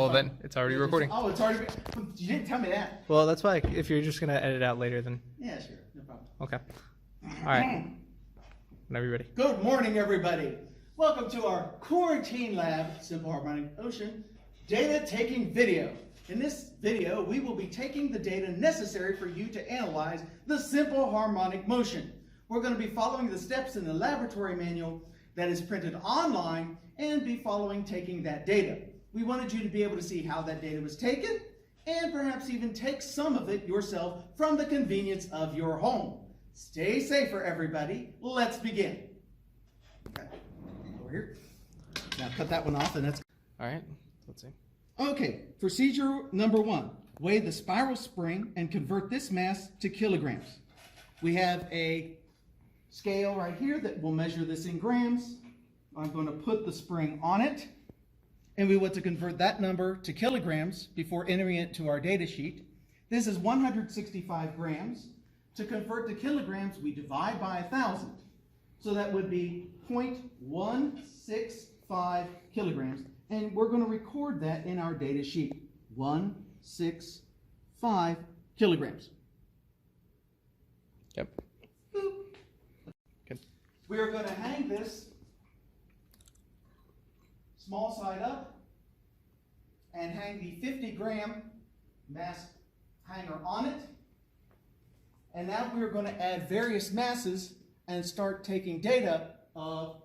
Well, then it's already recording. Oh, it's already. You didn't tell me that. Well, that's why if you're just gonna edit out later, then Yeah, sure, no problem. okay. All right. Whenever you're ready. Good morning, everybody. Welcome to our quarantine lab, Simple Harmonic Ocean, data taking video. In this video, we will be taking the data necessary for you to analyze the simple harmonic motion. We're going to be following the steps in the laboratory manual that is printed online and be following taking that data. We wanted you to be able to see how that data was taken and perhaps even take some of it yourself from the convenience of your home. Stay safer, everybody. Let's begin. Okay. Over here. Now cut that one off and that's... All right. Let's see. Okay, procedure number 1. Weigh the spiral spring and convert this mass to kilograms. We have a scale right here that will measure this in grams. I'm going to put the spring on it, and we want to convert that number to kilograms before entering it to our data sheet. This is 165 grams. To convert to kilograms, we divide by 1,000. So that would be 0.165 kilograms. And we're going to record that in our data sheet. 165 kilograms. Yep. Boop. Good. We are going to hang this small side up and hang the 50-gram mass hanger on it. And now we're going to add various masses and start taking data of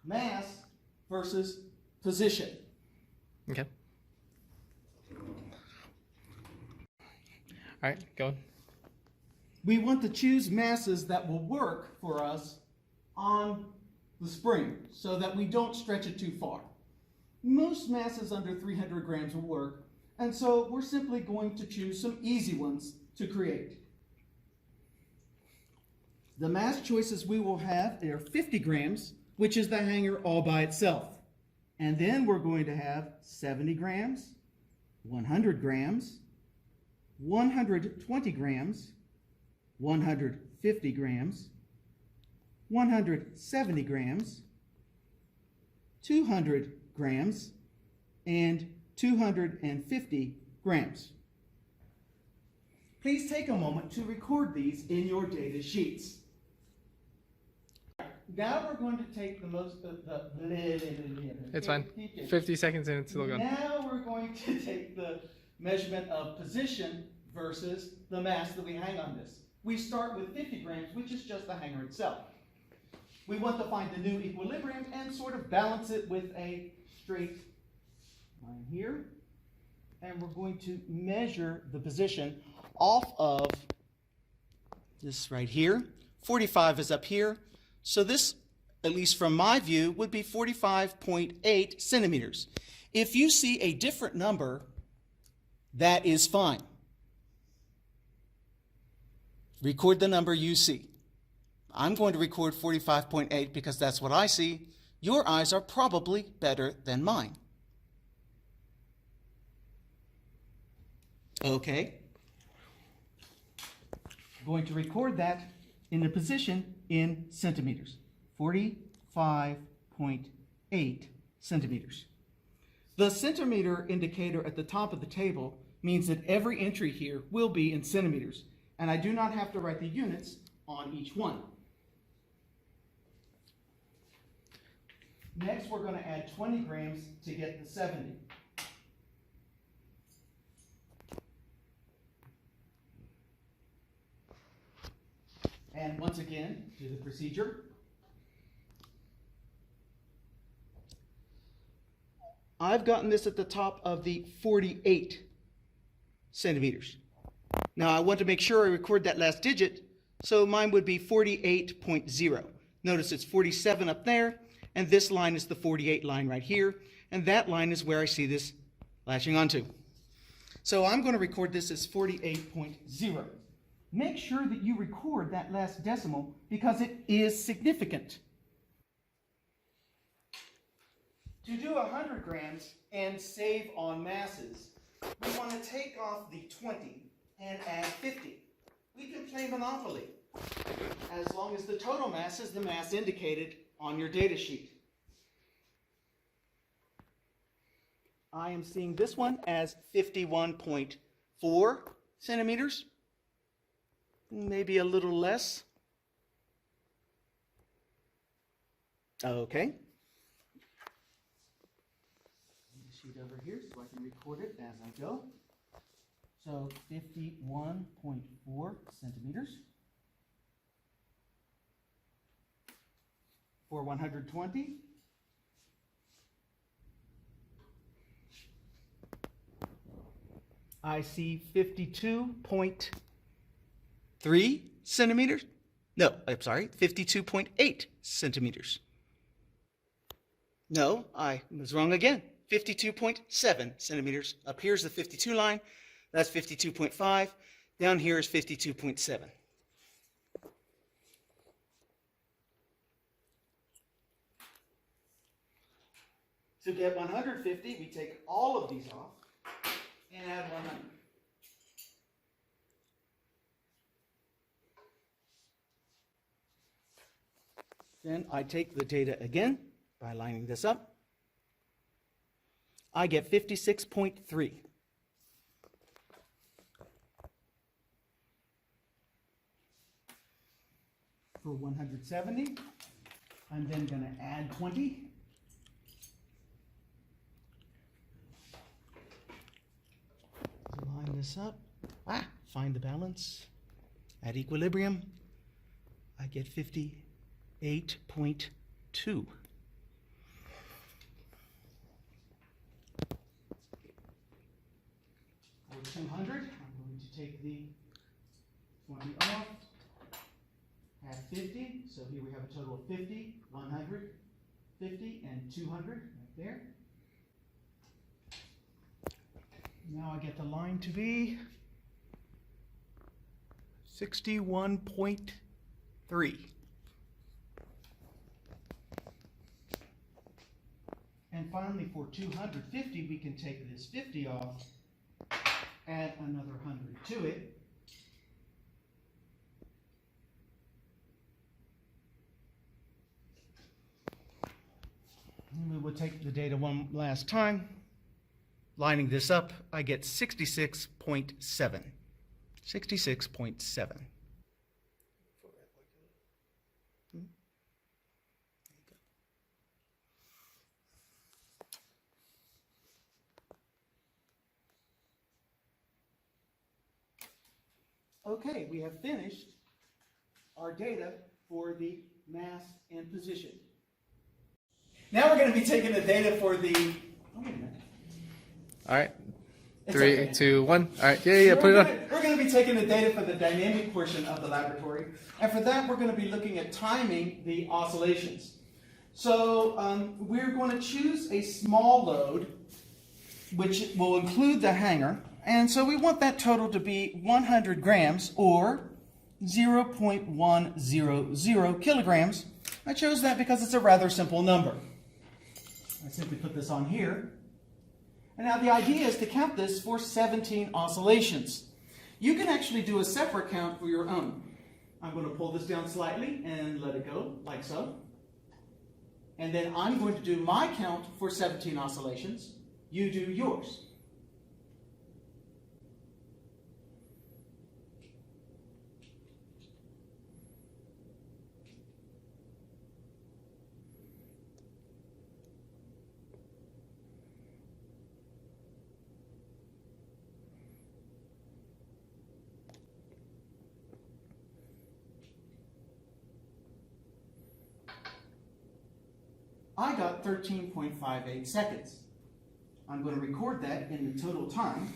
mass versus position. Okay. All right. Go on. We want to choose masses that will work for us on the spring so that we don't stretch it too far. Most masses under 300 grams will work, and so we're simply going to choose some easy ones to create. The mass choices we will have are 50 grams, which is the hanger all by itself. And then we're going to have 70 grams, 100 grams, 120 grams, 150 grams, 170 grams, 200 grams, and 250 grams. Please take a moment to record these in your data sheets. Now we're going to take the most It's fine. 50 seconds and it's still going. Now we're going to take the measurement of position versus the mass that we hang on this. We start with 50 grams, which is just the hanger itself. We want to find the new equilibrium and sort of balance it with a straight line here. And we're going to measure the position off of this right here. 45 is up here. So this, at least from my view, would be 45.8 centimeters. If you see a different number, that is fine. Record the number you see. I'm going to record 45.8 because that's what I see. Your eyes are probably better than mine. Okay. I'm going to record that in the position in centimeters. 45.8 centimeters. The centimeter indicator at the top of the table means that every entry here will be in centimeters, and I do not have to write the units on each one. Next, we're going to add 20 grams to get the 70. And once again, do the procedure. I've gotten this at the top of the 48 centimeters. Now I want to make sure I record that last digit, so mine would be 48.0. Notice it's 47 up there, and this line is the 48 line right here, and that line is where I see this latching onto. So I'm going to record this as 48.0. Make sure that you record that last decimal because it is significant. To do 100 grams and save on masses, we want to take off the 20 and add 50. We can play Monopoly as long as the total mass is the mass indicated on your data sheet. I am seeing this one as 51.4 centimeters, maybe a little less. Okay. Sheet over here so I can record it as I go. So 51.4 centimeters for 120. I see 52.3 centimeters. No, I'm sorry, 52.8 centimeters. No, I was wrong again. 52.7 centimeters. Up here's the 52 line. That's 52.5. Down here is 52.7. To get 150, we take all of these off and add 100. Then I take the data again by lining this up. I get 56.3. For 170, I'm then going to add 20. To line this up, find the balance. At equilibrium, I get 58.2. For 200, I'm going to take the 20 off. At 50, so here we have a total of 50, 100, 50, and 200 right there. Now I get the line to be 61.3. And finally for 250, we can take this 50 off, add another 100 to it. And we will take the data one last time. Lining this up, I get 66.7. 66.7. Okay, we have finished our data for the mass and position. Now we're going to be taking the data for the... Oh, wait a minute. All right. It's 3, okay. 2, 1. All right. Yeah, put it on. We're going to be taking the data for the dynamic portion of the laboratory. And for that, we're going to be looking at timing the oscillations. So we're going to choose a small load, which will include the hanger. And so we want that total to be 100 grams or 0.100 kilograms. I chose that because it's a rather simple number. I simply put this on here. And now the idea is to count this for 17 oscillations. You can actually do a separate count for your own. I'm going to pull this down slightly and let it go, like so. And then I'm going to do my count for 17 oscillations. You do yours. I got 13.58 seconds. I'm going to record that in the total time.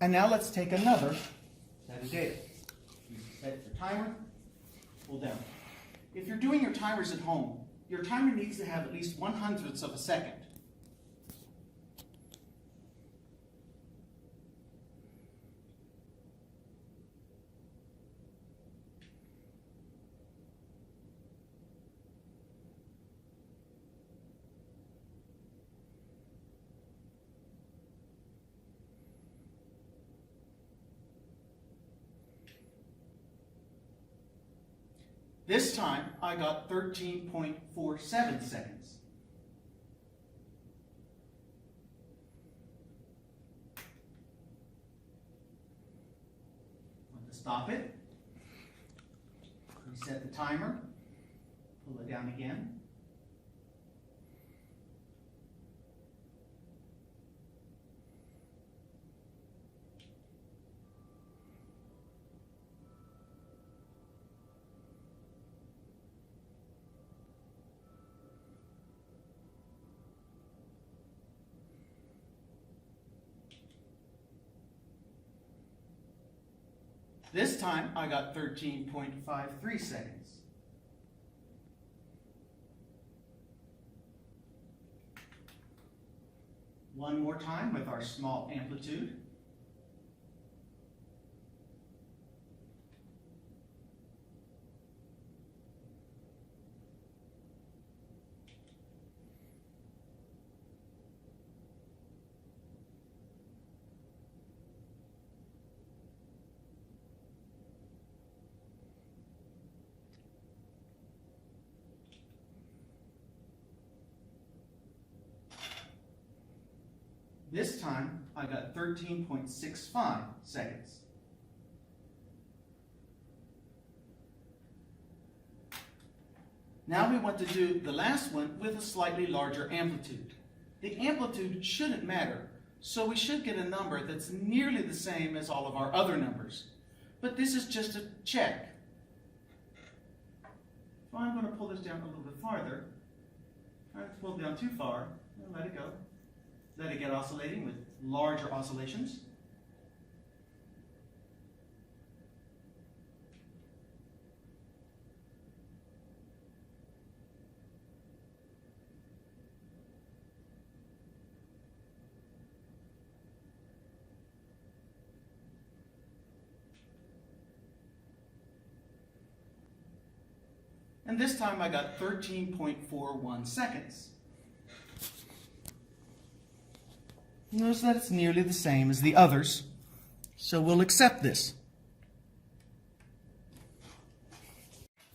And now let's take another set of data. You set your timer, pull down. If you're doing your timers at home, your timer needs to have at least 1/100th of a second. This time I got 13.47 seconds. Want to stop it? Reset the timer. Pull it down again. This time I got 13.53 seconds. One more time with our small amplitude. This time, I got 13.65 seconds. Now we want to do the last one with a slightly larger amplitude. The amplitude shouldn't matter, so we should get a number that's nearly the same as all of our other numbers. But this is just a check. So I'm going to pull this down a little bit farther. I pulled it down too far, and let it go. Let it get oscillating with larger oscillations. And this time I got 13.41 seconds. Notice that it's nearly the same as the others, so we'll accept this.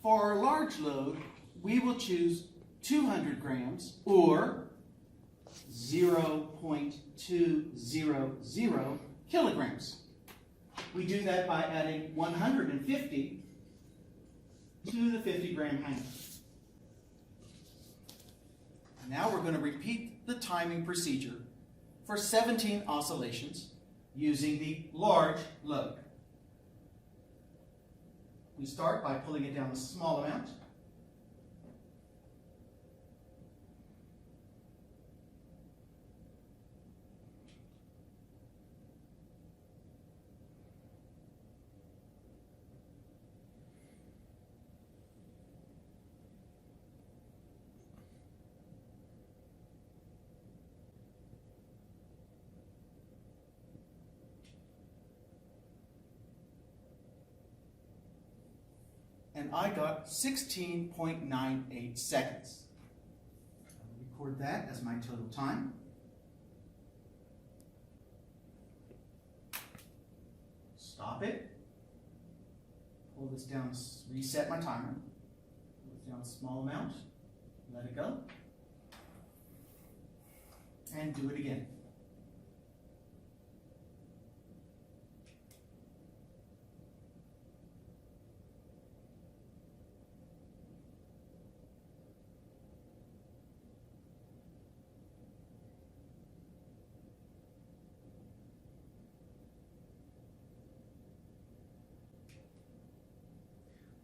For our large load, we will choose 200 grams or 0.200 kilograms. We do that by adding 150 to the 50-gram hanger. Now we're going to repeat the timing procedure for 17 oscillations using the large load. We start by pulling it down a small amount. And I got 16.98 seconds. I'll record that as my total time. Stop it. Pull this down, reset my timer. Pull this down a small amount, let it go, and do it again.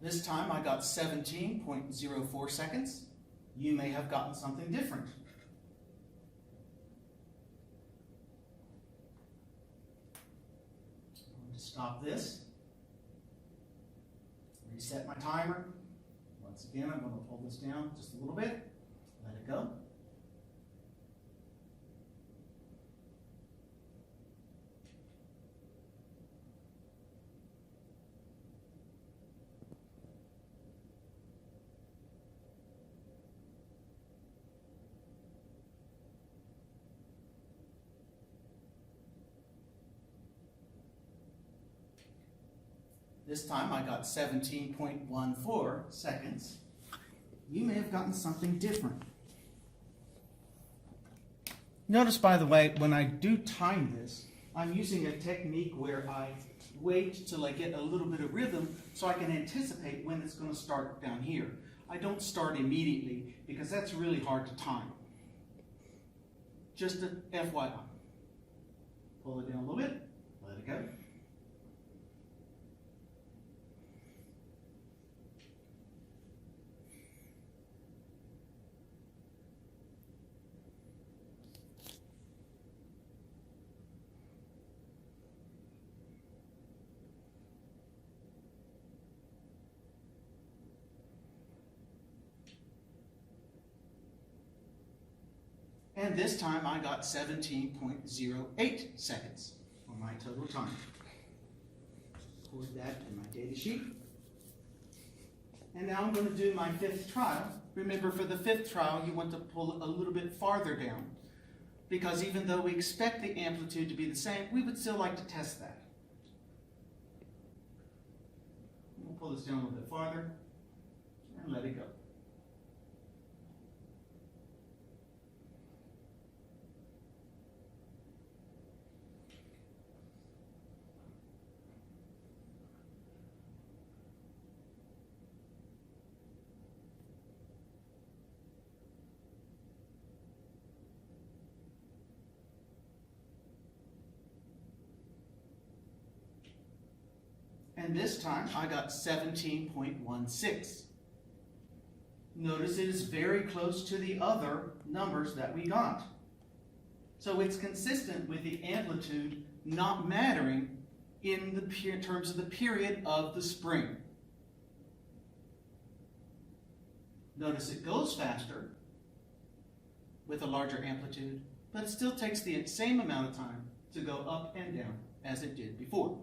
This time I got 17.04 seconds. You may have gotten something different. I'm going to stop this. Reset my timer. Once again, I'm going to pull this down just a little bit. Let it go. This time I got 17.14 seconds. You may have gotten something different. Notice, by the way, when I do time this, I'm using a technique where I wait till I get a little bit of rhythm so I can anticipate when it's going to start down here. I don't start immediately because that's really hard to time. Just a FYI. Pull it down a little bit, let it go. And this time I got 17.08 seconds on my total time. Record that in my data sheet. And now I'm going to do my fifth trial. Remember, for the fifth trial, you want to pull it a little bit farther down, because even though we expect the amplitude to be the same, we would still like to test that. We'll pull this down a little bit farther and let it go. And this time I got 17.16. Notice it is very close to the other numbers that we got. So it's consistent with the amplitude not mattering in terms of the period of the spring. Notice it goes faster with a larger amplitude, but it still takes the same amount of time to go up and down as it did before.